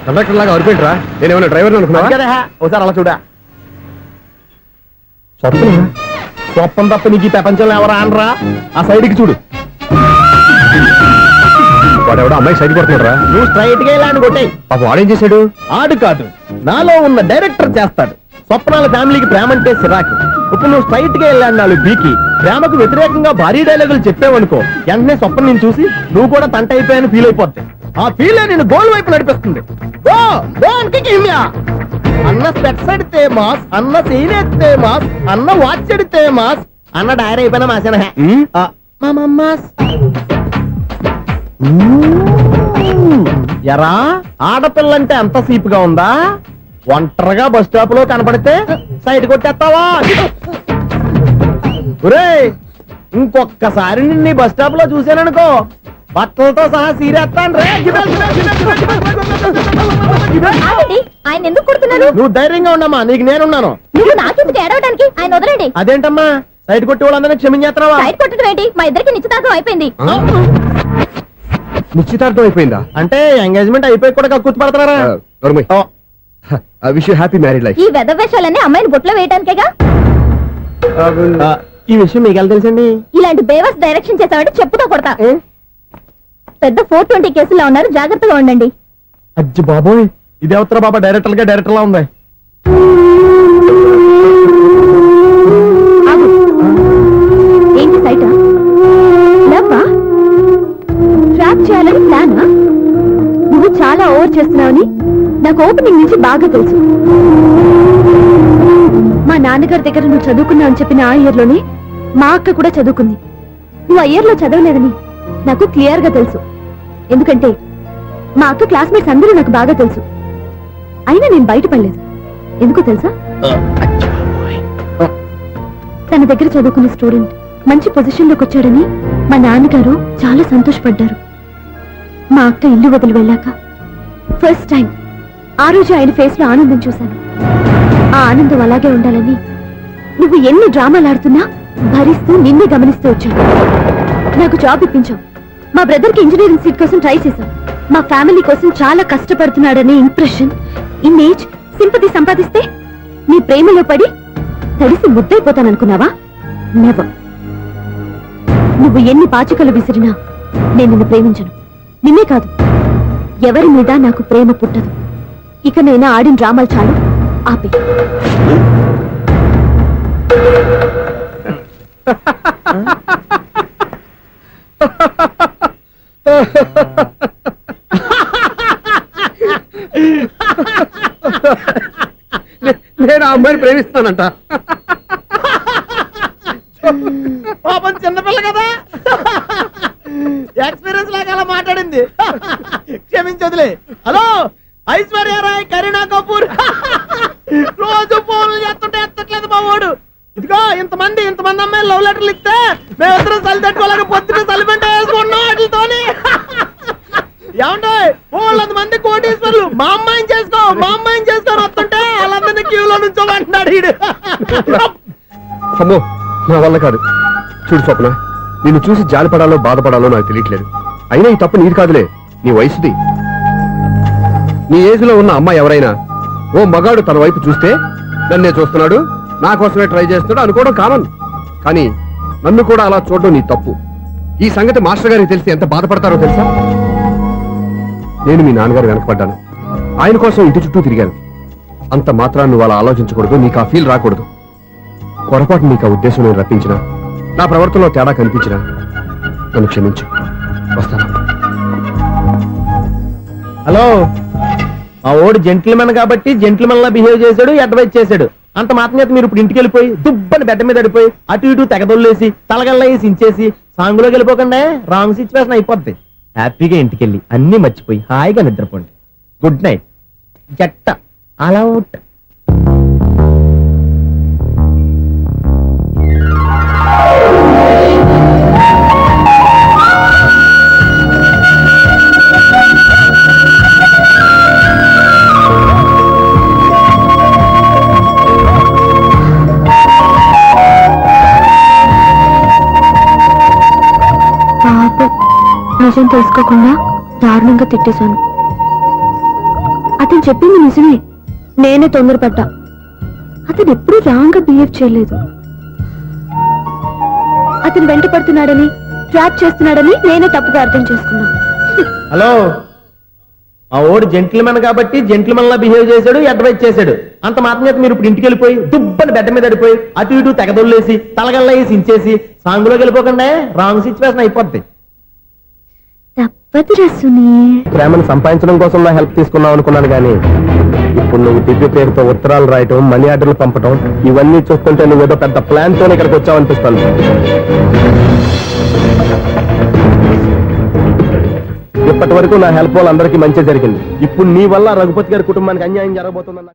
Conductor లాగా అరిపోయింట్రా, నేనేమన్నా driver అనుకున్నా కదా. ఒకసారి అలా చూడా. స్వప్నం తప్ప నీకు ఈ ప్రపంచంలో ఎవరా అనరా? ఆ సైడ్కి చూడు. వాడెవడో అమ్మాయి సైడ్ కొడుతున్నారా? నువ్వు స్ట్రైట్ గా ఇలా కొట్టాయి. పాప వాడేం చేశాడు? ఆడు కాదు, నాలో ఉన్న డైరెక్టర్ చేస్తాడు. స్వప్నాల ఫ్యామిలీకి ప్రేమ అంటే సిరాకు. ఇప్పుడు నువ్వు స్ట్రైట్ గా వెళ్ళాడు నాలుగు బీకి ప్రేమకు వ్యతిరేకంగా భారీ డైలాగులు చెప్పావనుకో, వెంటనే స్వప్నం నేను చూసి నువ్వు కూడా తంట అయిపోయాను ఫీల్ అయిపోద్ది. ఆ ఫీల్ నేను గోల్ వైపు నడిపిస్తుంది. అన్న స్పెట్స్ ఎడితే మాస్, అన్న సీన్ ఎత్తే మాస్, అన్న వాచ్ ఎడితే మాస్, అన్న డైరీ అయిపోయినా మాసేన ఎరా ఆడపిల్లంటే అంత సీప్ గా ఉందా? ఒంటరిగా బస్ స్టాప్ లో కనపడితే సైడ్ కొట్టేస్తావా? ఇంకొక్కసారి నిన్ను బస్ స్టాప్ లో చూసాననుకో, బట్టలతో సహా సీరేస్తాను రే. ఆయన ఎందుకు కొడుతున్నారు? నువ్వు ధైర్యంగా ఉండమ్మా, నీకు నేనున్నాను. నాకెందుకు ఏడవడానికి? ఆయన వదలండి. అదేంటమ్మా సైడ్ కొట్టి వాళ్ళందరినీ క్షమించేస్తున్నావా? సైడ్ కొట్టడం ఏంటి? మా ఇద్దరికి నిశ్చితార్థం అయిపోయింది. నిశ్చితార్థం అయిపోయిందా? అంటే ఎంగేజ్మెంట్ అయిపోయి కూడా కక్కుర్తి పడుతున్నారా? Wish you happy married life. ఈ వెధవేషాలన్నీ అమ్మాయిని బుట్లో వేయడానికేగా. ఈ విషయం మీకు ఎలా తెలుసండి? ఇలాంటి బేవస్ డైరెక్షన్ చేసావంటే చెప్పుతో కొడతా. పెద్ద 420 కేసుల్లో ఉన్నారు, జాగ్రత్తగా ఉండండి. అజ్జి బాబోయ్, ఇది అవతర బాబా డైరెక్టర్ గా డైరెక్టర్ లా ఉంది. ఏంటి సైటా? లవ్వా? ట్రాప్ చేయాలని ప్లానా? నువ్వు చాలా ఓవర్ చేస్తున్నావని నాకు ఓపెనింగ్ నుంచి బాగా తెలుసు. మా నాన్నగారి దగ్గర నువ్వు చదువుకున్నావు అని చెప్పిన ఆ ఇయర్ లోనే మా అక్క కూడా చదువుకుంది. నువ్వు ఆ ఇయర్ లో చదవలేదని నాకు క్లియర్ గా తెలుసు. ఎందుకంటే మా అక్క క్లాస్మేట్స్ అందరూ నాకు బాగా తెలుసు. అయినా నేను బయటపడలేదు. ఎందుకో తెలుసా? తన దగ్గర చదువుకున్న స్టూడెంట్ మంచి పొజిషన్ లోకి వచ్చాడని మా నాన్నగారు చాలా సంతోషపడ్డారు. మా అక్క ఇల్లు వదిలి వెళ్ళాక ఫస్ట్ టైం ఆ రోజు ఆయన ఫేస్ లో ఆనందం చూశాను. ఆ ఆనందం అలాగే ఉండాలని నువ్వు ఎన్ని డ్రామాలు ఆడుతున్నా భరిస్తూ నిన్నే గమనిస్తూ వచ్చాను. నాకు జాబ్ ఇప్పించావు. మా బ్రదర్ కి ఇంజనీరింగ్ సీట్ కోసం ట్రై చేశాం. మా ఫ్యామిలీ కోసం చాలా కష్టపడుతున్నాడనే ఇంప్రెషన్, ఇమేజ్, సింపతి సంపాదిస్తే నీ ప్రేమలో పడి తడిసి ముద్దైపోతాననుకున్నావా? నెవర్. నువ్వు ఎన్ని పాచికలు విసిరినా నేను నిన్ను ప్రేమించను. నిన్నే కాదు, ఎవరి మీద నాకు ప్రేమ పుట్టదు. ఇక నేను ఆడిన డ్రామాలు చాలు, ఆపే. నేను ఆ అమ్మాయిని ప్రేమిస్తానంట. పాపం చిన్నపిల్ల కదా, ఎక్స్పీరియన్స్ లాగా అలా మాట్లాడింది. క్షమించదులే. హలో ఐశ్వర్య రాయ్, కరీనా కపూర్ రోజు ఫోన్లు చేస్తుంటే ఎత్తట్లేదు మా వాడు. ఇదిగో ఇంతమంది అమ్మాయిలు లవ్ లెటర్లు ఇస్తే మేమిద్దరం చలి తట్టుకోలేక పొద్దున చలిపెంట వేసుకున్నాం వాటితోని. ఏమంటే వాళ్ళంతమంది కోటీశ్వర్లు మా అమ్మాయిని చేసుకొని వస్తుంటే వాళ్ళందరినీ క్యూలో నుంచోమంటున్నాడు వీడు. అమ్మో, నా వల్ల కాదు. చూడు స్వప్న, నిన్ను చూసి జాలిపడాలో బాధపడాలో నాకు తెలియట్లేదు. అయినా ఈ తప్పు నీది కాదులే, నీ వయసుది. నీ ఏజ్ లో ఉన్న అమ్మాయి ఎవరైనా ఓ మగాడు తన వైపు చూస్తే నన్నే చూస్తున్నాడు, నా కోసమే ట్రై చేస్తున్నాడు అనుకోవడం కామన్. కానీ నన్ను కూడా అలా చూడడం నీ తప్పు. ఈ సంగతి మాస్టర్ గారికి తెలిసి ఎంత బాధపడతారో తెలుసా? నేను మీ నాన్నగారు వెనకపడ్డాను, ఆయన కోసం ఇంటి చుట్టూ తిరిగాను. అంత మాత్రాన్ని నువ్వు అలా ఆలోచించకూడదు, నీకు ఆ ఫీల్ రాకూడదు. పొరపాటు నీకు ఆ ఉద్దేశం నేను రప్పించిన, నా ప్రవర్తనలో తేడా కనిపించినా నన్ను క్షమించు. వస్తాను. హలో, మా ఓడు జెంటిల్మెన్ కాబట్టి జెంటిల్మెన్ లా బిహేవ్ చేశాడు, అడ్వైజ్ చేశాడు. అంత మాత్రం చేత మీరు ఇప్పుడు ఇంటికి వెళ్ళిపోయి దుబ్బని బెడ్డ మీద పడిపోయి అటు ఇటు తెగదొల్లేసి తలగల్లా వేసి ఇంచేసి సాంగులోకి వెళ్ళిపోకుండా రాంగ్ సిచ్యువేషన్ అయిపోద్ది. హ్యాపీగా ఇంటికి వెళ్ళి అన్ని మర్చిపోయి హాయిగా నిద్రపోండి. Good night. జట్ట అలా అవుట్. నిజం తెలుసుకోకుండా దారుణంగా తిట్టేశాను. అతను చెప్పింది నిజమే, నేనే తొందరపడ్డా. అతను ఎప్పుడూ రాంగ్ గా బిహేవ్ చేయలేదు. అతను వెంట పడుతున్నాడని, ట్రాప్ చేస్తున్నాడని నేనే తప్పుగా అర్థం చేసుకున్నా. హలో, మా ఓడు జెంటిల్మెన్ కాబట్టి జెంటిల్మెన్ లా బిహేవ్ చేశాడు, అడ్వైజ్ చేశాడు. అంత మాత్రం చేత మీరు ఇప్పుడు ఇంటికి వెళ్ళిపోయి దుబ్బని బెడ్ మీద పడిపోయి అటు ఇటు తెగదొల్లేసి తలగల్లా వేసి ఇంచేసి సాంగులోకి వెళ్ళిపోకుండా రాంగ్ సిచ్యువేషన్ అయిపోద్ది. తప్పదురా సునీ. ప్రేమను సంపాదించడం కోసం నా హెల్ప్ తీసుకున్నావు అనుకున్నాను కానీ ఇప్పుడు నువ్వు దివ్య పేరుతో ఉత్తరాలు రాయటం, మనీ ఆర్డర్లు పంపటం ఇవన్నీ చూస్తుంటే నువ్వేదో పెద్ద ప్లాన్ తో ఇక్కడికి వచ్చావనిపిస్తాను. ఇప్పటి వరకు నా హెల్ప్ వాళ్ళందరికీ మంచి జరిగింది. ఇప్పుడు నీ వల్ల రఘుపతి గారి కుటుంబానికి అన్యాయం జరగబోతుందన్న